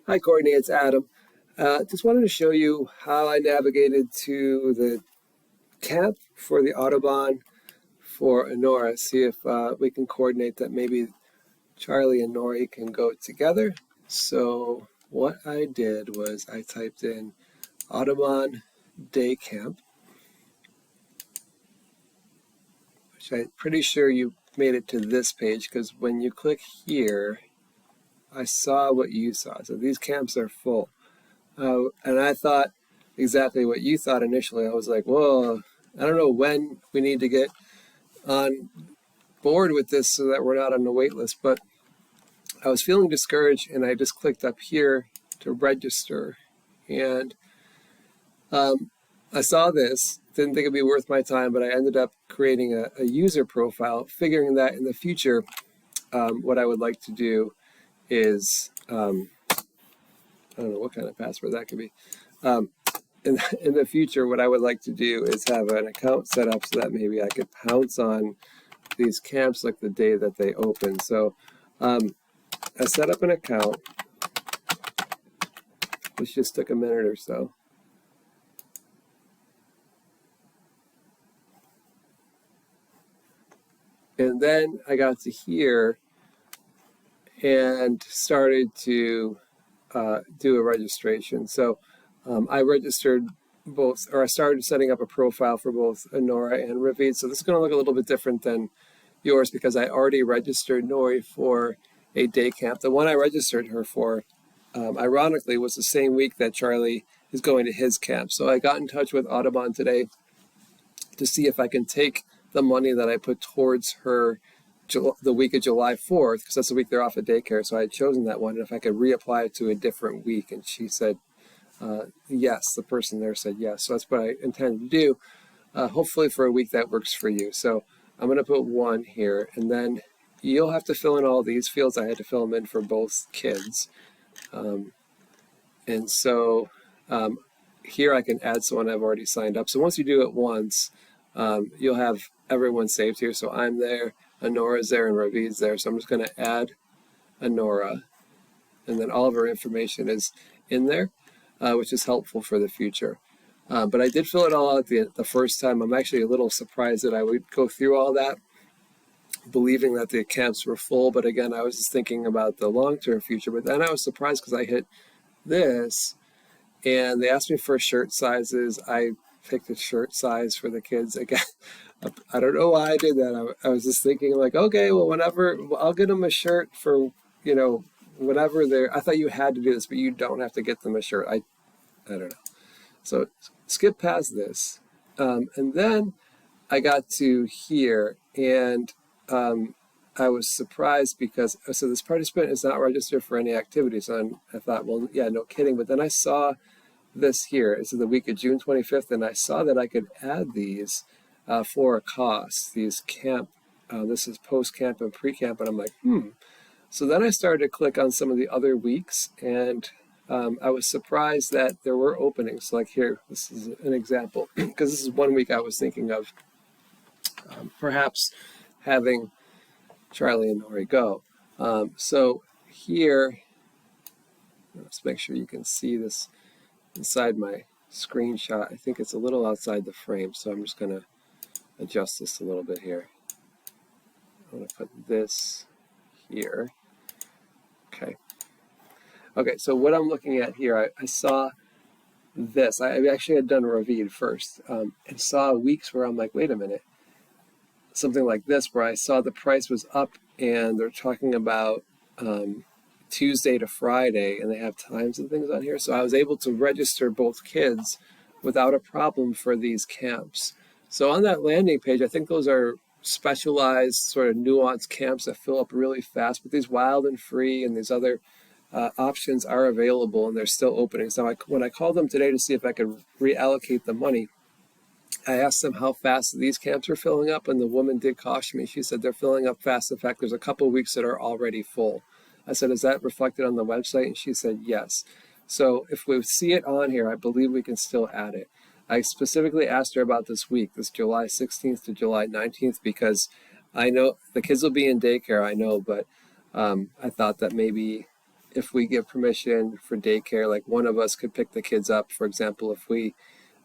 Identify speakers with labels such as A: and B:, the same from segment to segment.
A: Hi, Courtney. It's Adam. Just wanted to show you how I navigated to the camp for the Autobahn for Nora. See if we can coordinate that maybe Charlie and Nori can go together. So what I did was I typed in Autobahn Day Camp, which I'm pretty sure you made it to this page because when you click here, I saw what you saw. So these camps are full. And I thought exactly what you thought initially. I was like, whoa, I don't know when we need to get on board with this so that we're not on the wait list. But I was feeling discouraged, and I just clicked up here to register. And I saw this, didn't think it'd be worth my time, but I ended up creating a user profile, figuring that in the future, what I would like to do is, I don't know what kind of password that could be. In the future, what I would like to do is have an account set up so that maybe I could pounce on these camps like the day that they open. So I set up an account, which just took a minute or so. And then I got to here and started to do a registration. So I registered both, or I started setting up a profile for both Nora and Ravid. So this is going to look a little bit different than yours because I already registered Nori for a day camp. The one I registered her for, ironically, was the same week that Charlie is going to his camp. So I got in touch with Audubon today to see if I can take the money that I put towards her the week of July 4th, because that's the week they're off of daycare. So I had chosen that one, and if I could reapply it to a different week. And she said, yes, the person there said yes. So that's what I intend to do, hopefully for a week that works for you. So I'm going to put 1 here, and then you'll have to fill in all these fields. I had to fill them in for both kids. And so here I can add someone I've already signed up. So once you do it once, you'll have everyone saved here. So I'm there, Anora's there, and Ravid's there. So I'm just going to add Anora, and then all of her information is in there, which is helpful for the future. But I did fill it all out the first time. I'm actually a little surprised that I would go through all that, believing that the camps were full. But again, I was just thinking about the long-term future. But then I was surprised because I hit this, and they asked me for shirt sizes. I picked a shirt size for the kids. Again, I don't know why I did that. I was just thinking like, okay, well, whenever, I'll get them a shirt for, whenever they're, I thought you had to do this, but you don't have to get them a shirt. I don't know. So skip past this. And then I got to here, and I was surprised because, so this participant is not registered for any activities. So I thought, well, yeah, no kidding. But then I saw this here. It's the week of June 25th, and I saw that I could add these for a cost. These camp, this is post-camp and pre-camp, and I'm like, So then I started to click on some of the other weeks, and I was surprised that there were openings. Like here, this is an example, because this is one week I was thinking of perhaps having Charlie and Nori go. So here, let's make sure you can see this inside my screenshot. I think it's a little outside the frame, so I'm just going to adjust this a little bit here. I'm going to put this here. Okay, so what I'm looking at here, I saw this. I actually had done Ravid first, and saw weeks where I'm like, wait a minute, something like this, where I saw the price was up, and they're talking about Tuesday to Friday, and they have times and things on here. So I was able to register both kids without a problem for these camps. So on that landing page, I think those are specialized sort of nuanced camps that fill up really fast, but these wild and free and these other options are available, and they're still opening. So when I called them today to see if I could reallocate the money, I asked them how fast these camps are filling up, and the woman did caution me. She said they're filling up fast. In fact, there's a couple of weeks that are already full. I said, is that reflected on the website? And she said, yes. So if we see it on here, I believe we can still add it. I specifically asked her about this week, this July 16th to July 19th, because I know the kids will be in daycare, I know, but I thought that maybe if we give permission for daycare, like one of us could pick the kids up. For example, if we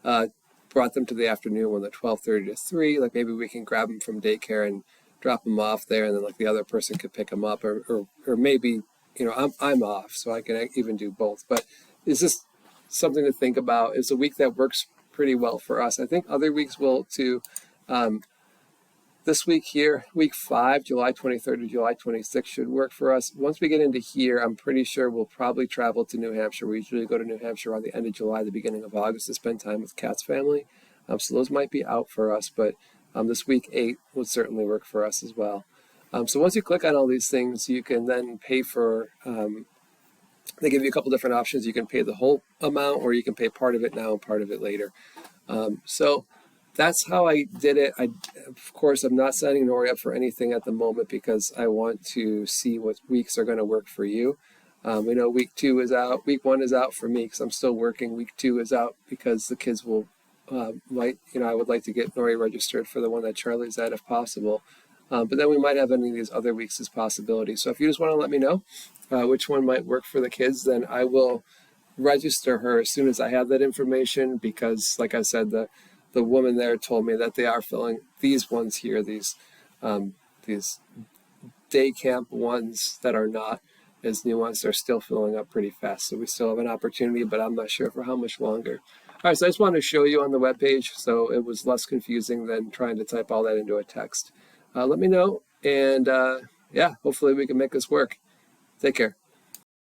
A: uh, brought them to the afternoon when the 12:30 to 3, like maybe we can grab them from daycare and drop them off there, and then like the other person could pick them up, or maybe, I'm off, so I can even do both. But is this something to think about? It's a week that works pretty well for us. I think other weeks will too. Um, this week here, week 5, July 23rd to July 26th should work for us. Once we get into here, I'm pretty sure we'll probably travel to New Hampshire. We usually go to New Hampshire around the end of July, the beginning of August to spend time with Kat's family. So those might be out for us, but this week 8 would certainly work for us as well. So once you click on all these things, you can then pay for, they give you a couple different options. You can pay the whole amount, or you can pay part of it now and part of it later. So that's how I did it. Of course, I'm not signing Nori up for anything at the moment because I want to see what weeks are going to work for you. We know week 2 is out. Week 1 is out for me because I'm still working. Week 2 is out because the kids will, I would like to get Nori registered for the one that Charlie's at if possible. But then we might have any of these other weeks as possibilities. So if you just want to let me know which one might work for the kids, then I will register her as soon as I have that information, because like I said, the woman there told me that they are filling these ones here, these day camp ones that are not as nuanced, are still filling up pretty fast. So we still have an opportunity, but I'm not sure for how much longer. All right, so I just wanted to show you on the webpage so it was less confusing than trying to type all that into a text. Let me know, and yeah, hopefully we can make this work. Take care.